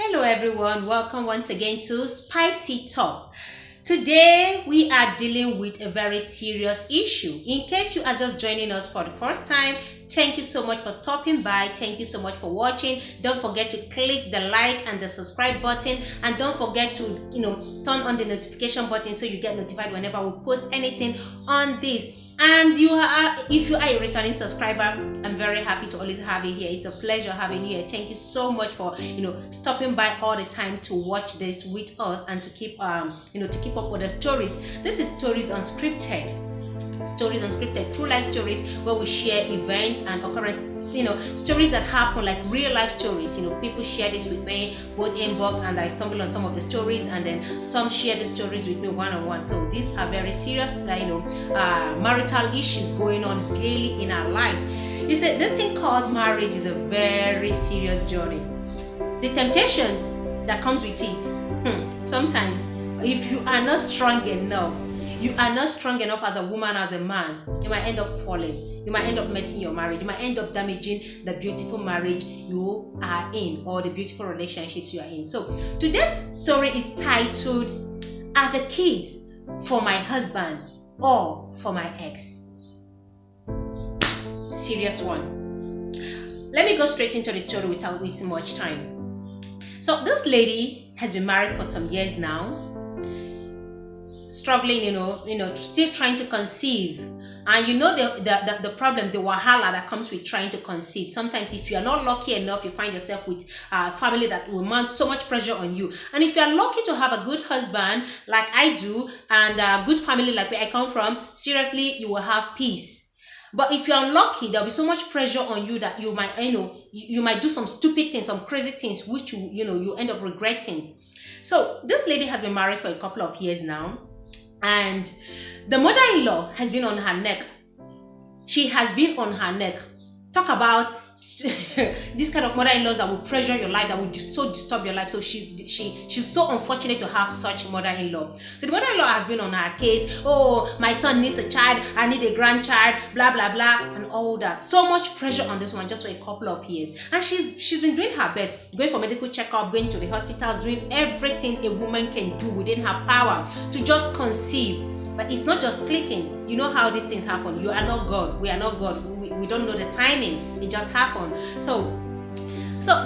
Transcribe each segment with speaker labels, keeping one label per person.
Speaker 1: Hello everyone, welcome once again to Spicy Talk. Today we are dealing with a very serious issue. In case you are just joining us for the first time, thank you so much for stopping by. Thank you so much for watching. Don't forget to click the like and the subscribe button, and don't forget to turn on the notification button so you get notified whenever we post anything on this. And if you are a returning subscriber, I'm very happy to always have you here. It's a pleasure having you here. Thank you so much for stopping by all the time to watch this with us and to keep to keep up with the stories. This is Stories Unscripted. Stories Unscripted, true life stories where we share events and occurrences, stories that happen, like real life stories. People share this with me, both inbox, and I stumble on some of the stories, and then some share the stories with me one-on-one. So these are very serious, marital issues going on daily in our lives. You see, this thing called marriage is a very serious journey. The temptations that comes with it, sometimes if you are not strong enough, as a woman, as a man, you might end up falling. You might end up messing your marriage. You might end up damaging the beautiful marriage you are in, or the beautiful relationships you are in. So today's story is titled, "Are the Kids for My Husband or for My Ex?" Serious one. Let me go straight into the story without wasting much time. So this lady has been married for some years now, struggling, still trying to conceive. And the problems, the wahala that comes with trying to conceive. Sometimes if you are not lucky enough, you find yourself with a family that will mount so much pressure on you. And if you are lucky to have a good husband like I do, and a good family like where I come from, seriously, you will have peace. But if you're unlucky, there'll be so much pressure on you that you might, you might do some stupid things, some crazy things, which you end up regretting. So this lady has been married for a couple of years now, and the mother-in-law has been on her neck. She has been on her neck. Talk about this kind of mother-in-laws that will pressure your life, that will so disturb your life. So she's so unfortunate to have such mother-in-law. So the mother-in-law has been on her case. Oh, my son needs a child, I need a grandchild, blah blah blah, and all that. So much pressure on this one just for a couple of years. And she's been doing her best, going for medical checkup, going to the hospitals, doing everything a woman can do within her power to just conceive. But it's not just clicking. You know how these things happen. You are not God. We are not God. We don't know the timing. It just happened. So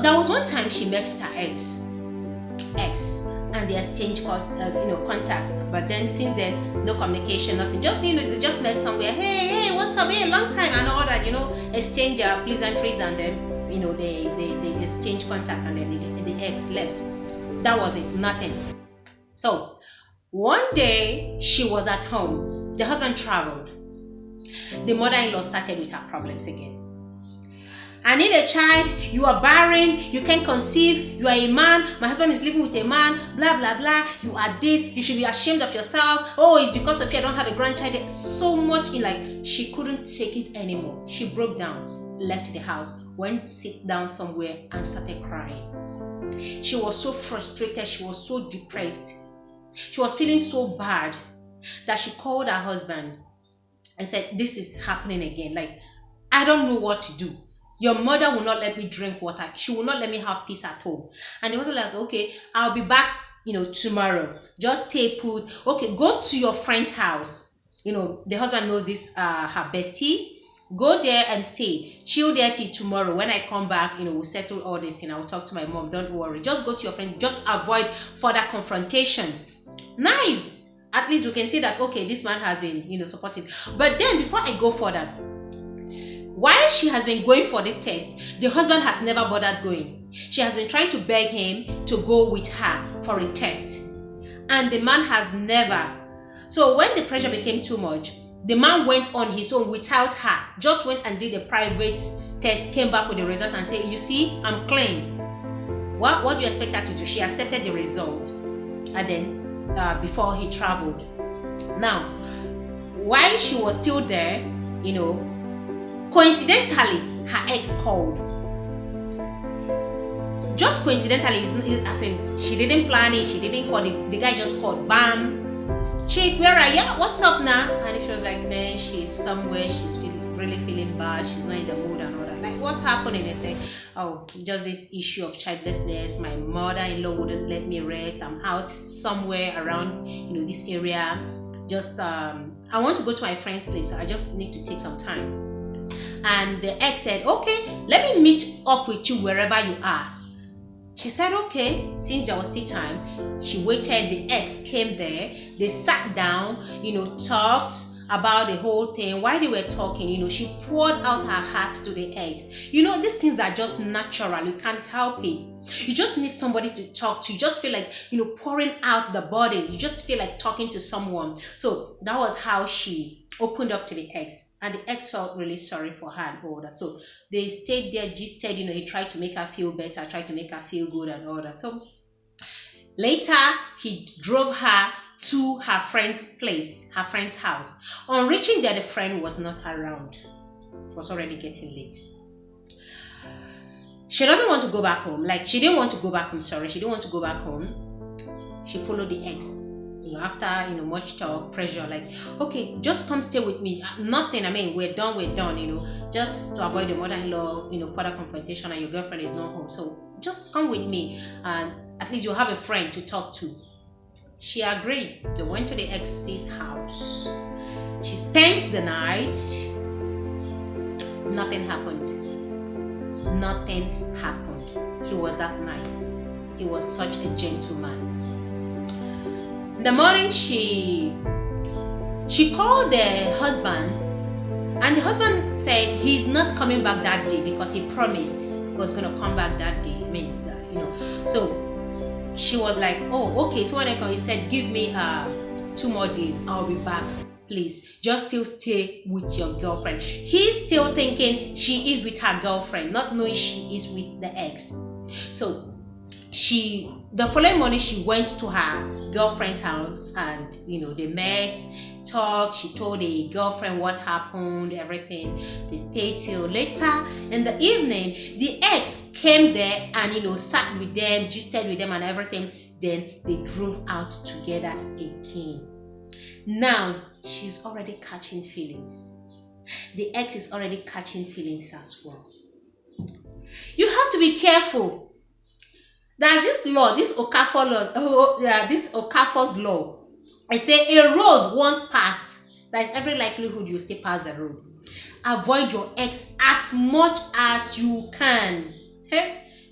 Speaker 1: there was one time she met with her ex, and they exchanged contact. But then since then, no communication, nothing. Just they just met somewhere. Hey, what's up? Hey, long time and all that. Exchange pleasantries, and then they exchange contact, and then the ex left. That was it. Nothing. So one day she was at home. The husband traveled. The mother-in-law started with her problems again. I need a child. You are barren. You can't conceive. You are a man. My husband is living with a man. Blah blah blah. You are this. You should be ashamed of yourself. Oh, it's because of you I don't have a grandchild. So much she couldn't take it anymore. She broke down, left the house, went sit down somewhere and started crying. She was so frustrated. She was so depressed. She was feeling so bad that she called her husband and said, "This is happening again. I don't know what to do. Your mother will not let me drink water. She will not let me have peace at home." And he was like, "Okay, I'll be back, tomorrow. Just stay put. Okay, go to your friend's house." The husband knows this, her bestie. Go there and stay. Chill there till tomorrow. When I come back, we'll settle all this thing. I will talk to my mom. Don't worry. Just go to your friend. Just avoid further confrontation. Nice. At least we can see that, okay, this man has been, supportive. But then before I go further, while she has been going for the test, the husband has never bothered going. She has been trying to beg him to go with her for a test. And the man has never. So when the pressure became too much, the man went on his own without her. Just went and did a private test, came back with the result and said, "You see, I'm clean." What do you expect her to do? She accepted the result. And then before he traveled. Now, while she was still there, coincidentally, her ex called. Just coincidentally, as in she didn't plan it, she didn't call the guy just called. Bam. "Chick, where are you? What's up now?" And she was like, "Man, she's somewhere. She's really feeling bad. She's not in the mood and all that." Like, what's happening? They say, oh, just this issue of childlessness. My mother-in-law wouldn't let me rest. I'm out somewhere around, this area. Just, I want to go to my friend's place, so I just need to take some time. And the ex said, okay, let me meet up with you wherever you are. She said, okay, since there was still time. She waited, the ex came there, they sat down, talked about the whole thing. While they were talking, she poured out her heart to the ex. These things are just natural, you can't help it. You just need somebody to talk to. You just feel like, pouring out the burden. You just feel like talking to someone. So that was how she opened up to the ex, and the ex felt really sorry for her and all that. So they stayed there, gisted, he tried to make her feel better, tried to make her feel good and all that. So later he drove her to her friend's place, her friend's house. On reaching there, the friend was not around. It was already getting late. She doesn't want to go back home. She didn't want to go back home, She didn't want to go back home. She followed the ex. After, much talk, pressure, okay, just come stay with me. Nothing, we're done, just to avoid the mother-in-law, further confrontation, and your girlfriend is not home. So just come with me, and at least you'll have a friend to talk to. She agreed. They went to the ex's house. She spent the night. Nothing happened. Nothing happened. He was that nice. He was such a gentleman. In the morning, she called the husband, and the husband said he's not coming back that day because he promised he was going to come back that day. So she was like, oh, okay. So when I come, he said, give me 2 more days. I'll be back. Please, just still stay with your girlfriend. He's still thinking she is with her girlfriend, not knowing she is with the ex. So the following morning, she went to her girlfriend's house, and they met, talked. She told the girlfriend what happened, everything. They stayed till later in the evening. The ex came there and sat with them, gisted with them and everything. Then they drove out together again. Now she's already catching feelings. The ex is already catching feelings as well. You have to be careful. There's this law, this Okafor's law. I say a road once passed, there is every likelihood you stay past the road. Avoid your ex as much as you can.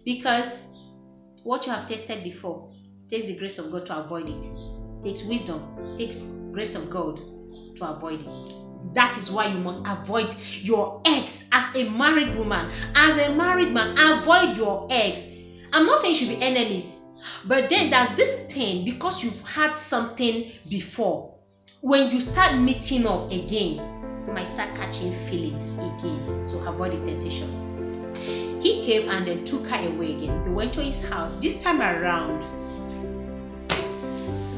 Speaker 1: Because what you have tasted before takes the grace of God to avoid it. Takes wisdom, takes grace of God to avoid it. That is why you must avoid your ex as a married woman. As a married man, avoid your ex. I'm not saying you should be enemies, but then there's this thing, because you've had something before. When you start meeting up again, you might start catching feelings again. So avoid the temptation. He came and then took her away again. They went to his house. This time around,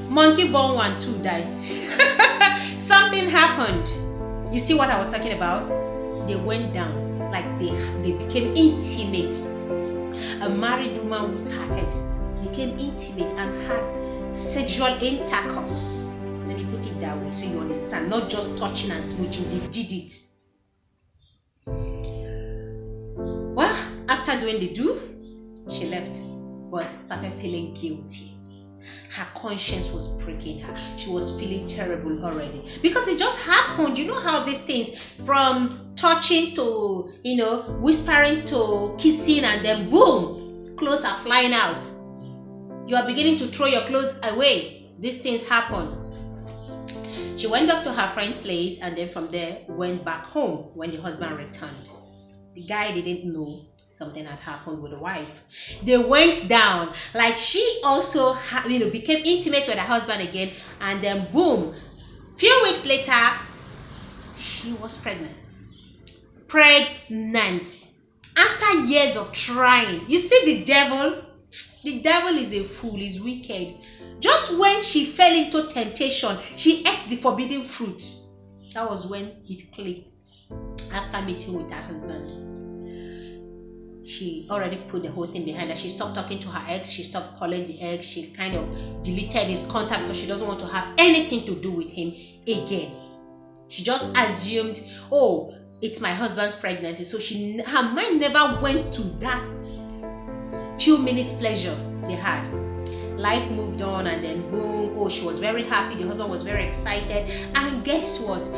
Speaker 1: monkey born 1, 2 die. Something happened. You see what I was talking about? They went down, they became intimate. A married woman with her ex became intimate and had sexual intercourse. Let me put it that way so you understand. Not just touching and smooching, they did it. Well, after doing the do, she left, but started feeling guilty. Her conscience was pricking her. She was feeling terrible already because it just happened. You know how these things, from touching to whispering to kissing, and then boom, clothes are flying out. You are beginning to throw your clothes away. These things happen. She went back to her friend's place, and then from there went back home when the husband returned. The guy didn't know something had happened with the wife. They went down. She also became intimate with her husband again, and then boom, few weeks later, she was pregnant. After years of trying. You see, the devil is a fool, is wicked. Just when she fell into temptation, she ate the forbidden fruit. That was when it clicked. After meeting with her husband, she already put the whole thing behind her. She stopped talking to her ex. She stopped calling the ex. She kind of deleted his contact because she doesn't want to have anything to do with him again. She just assumed, it's my husband's pregnancy. So her mind never went to that few minutes pleasure they had. Life moved on, and then boom, oh, she was very happy. The husband was very excited. And guess what?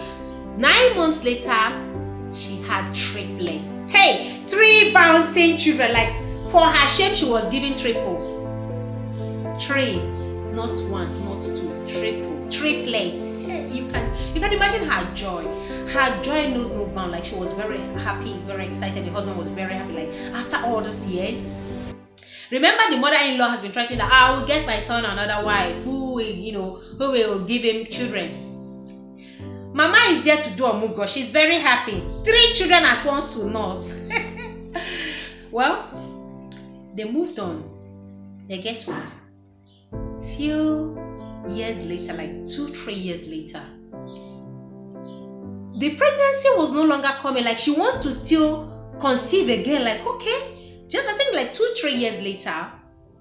Speaker 1: 9 months later, she had triplets. Hey, 3 bouncing children. Like, for her shame, she was giving triple. 3, not 1, not 2, triple, triplets. Hey, you can imagine her joy. Her joy knows no bound. Like, she was very happy, very excited. The husband was very happy. Like, after all those years. Remember, the mother-in-law has been threatening that I will get my son another wife who will give him children. Mama is there to do omugo. She's very happy. 3 children at once to nurse. Well, they moved on. Then guess what? Few years later, like 2-3 years later, the pregnancy was no longer coming. Like, she wants to still conceive again. Like, okay. Just, I think, like 2-3 years later,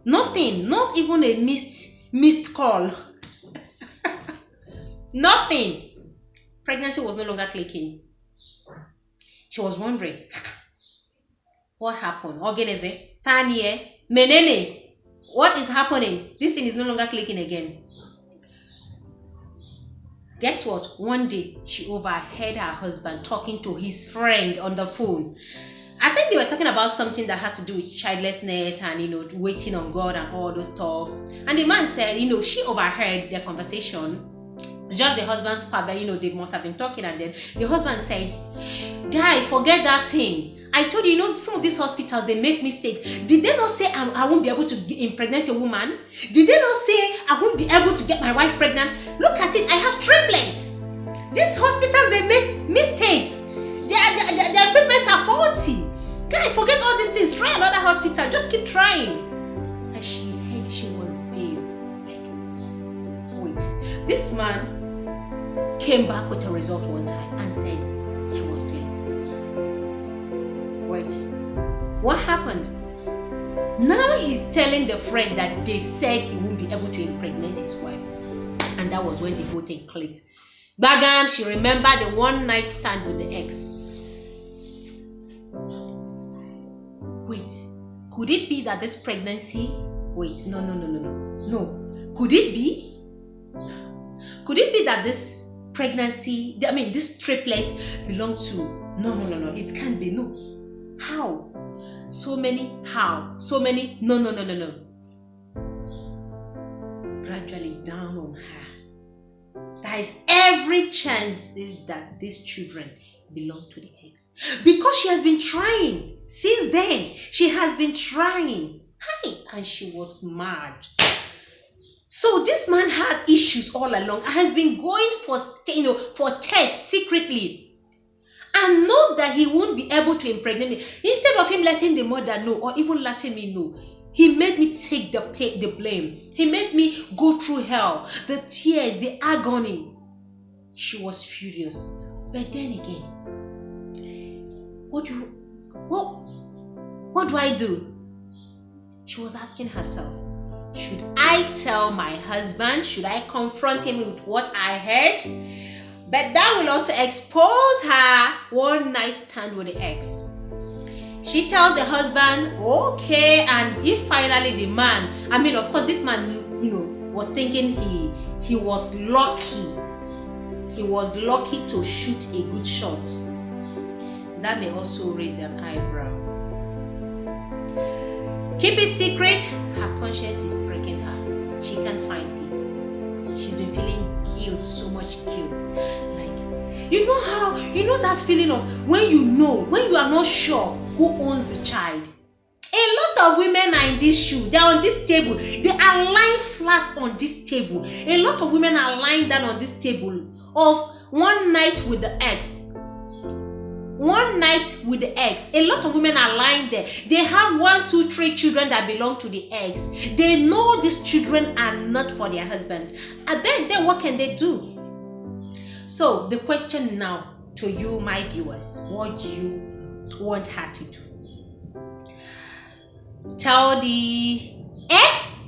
Speaker 1: nothing, not even a missed call. Nothing. Pregnancy was no longer clicking. She was wondering, what happened? Organize, Tanya, Menene, what is happening? This thing is no longer clicking again. Guess what? One day, she overheard her husband talking to his friend on the phone. I think they were talking about something that has to do with childlessness and, waiting on God and all those stuff. And the man said, she overheard their conversation. Just the husband's part that, they must have been talking. And then the husband said, guy, forget that thing. I told you, some of these hospitals, they make mistakes. Did they not say I won't be able to impregnate a woman? Did they not say I won't be able to get my wife pregnant? Look at it, I have triplets. These hospitals, they make mistakes. Their equipments are faulty. Guy, forget all these things. Try another hospital. Just keep trying. And she was dazed. Like, wait. This man came back with a result one time and said he was clean. Wait. What happened? Now he's telling the friend that they said he won't be able to impregnate his wife. And that was when the whole thing clicked. Bagam, she remembered the one night stand with the ex. Wait, could it be that this pregnancy? Wait, no. Could it be? Could it be that this pregnancy, this triplets belong to? No. It can't be. No. How? So many how? So many no. Gradually down on her. There is every chance is that these children belong to the ex. Because she has been trying. Since then, she has been trying. And she was mad. So this man had issues all along and has been going for tests secretly. And knows that he won't be able to impregnate me. Instead of him letting the mother know or even letting me know, he made me take the blame. He made me go through hell, the tears, the agony. She was furious. But then again, what do I do? She was asking herself, should I tell my husband? Should I confront him with what I heard? But that will also expose her one night stand with the ex. She tells the husband, okay, and if finally the man, of course, this man, was thinking he was lucky. He was lucky to shoot a good shot. That may also raise an eyebrow. Keep it secret. Her conscience is breaking her. She can't find peace. She's been feeling guilt, so much guilt. Like, that feeling of when you are not sure who owns the child. A lot of women are in this shoe. They are on this table. They are lying flat on this table. A lot of women are lying down on this table of one night with the ex. One night with the ex. A lot of women are lying there. They have 1, 2, 3 children that belong to the ex. They know these children are not for their husbands. And then what can they do? So the question now to you, my viewers, what do you want her to do? Tell the ex,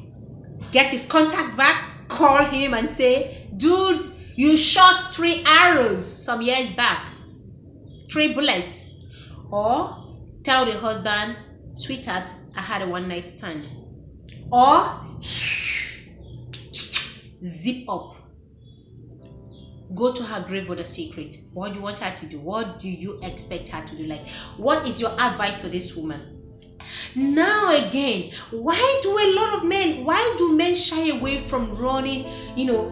Speaker 1: get his contact back, call him and say, dude, you shot 3 arrows some years back. triplets, or tell the husband, sweetheart, I had a one-night stand, or zip up, go to her grave with a secret. What do you want her to do? What do you expect her to do? Like, what is your advice to this woman? Now again, why do men shy away from running,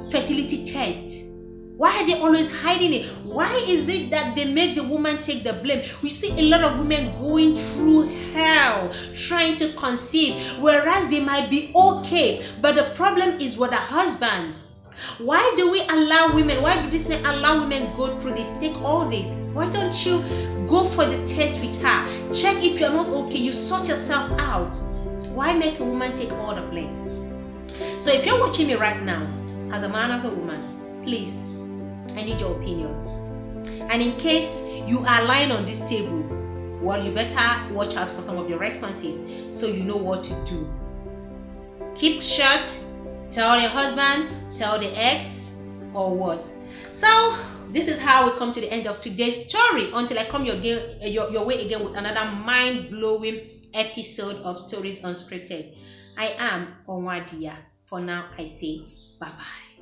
Speaker 1: fertility tests? Why are they always hiding it? Why is it that they make the woman take the blame? We see a lot of women going through hell trying to conceive, whereas they might be okay, but the problem is with the husband. Why do we allow women, why do these men allow women go through this, take all this? Why don't you go for the test with her? Check if you're not okay, you sort yourself out. Why make a woman take all the blame? So if you're watching me right now, as a man, as a woman, please, I need your opinion. And in case you are lying on this table, well, you better watch out for some of your responses so you know what to do. Keep short, tell your husband, tell the ex, or what. So this is how we come to the end of today's story, until I come your way again with another mind-blowing episode of Stories Unscripted. I am Onwadia. For now, I say bye-bye.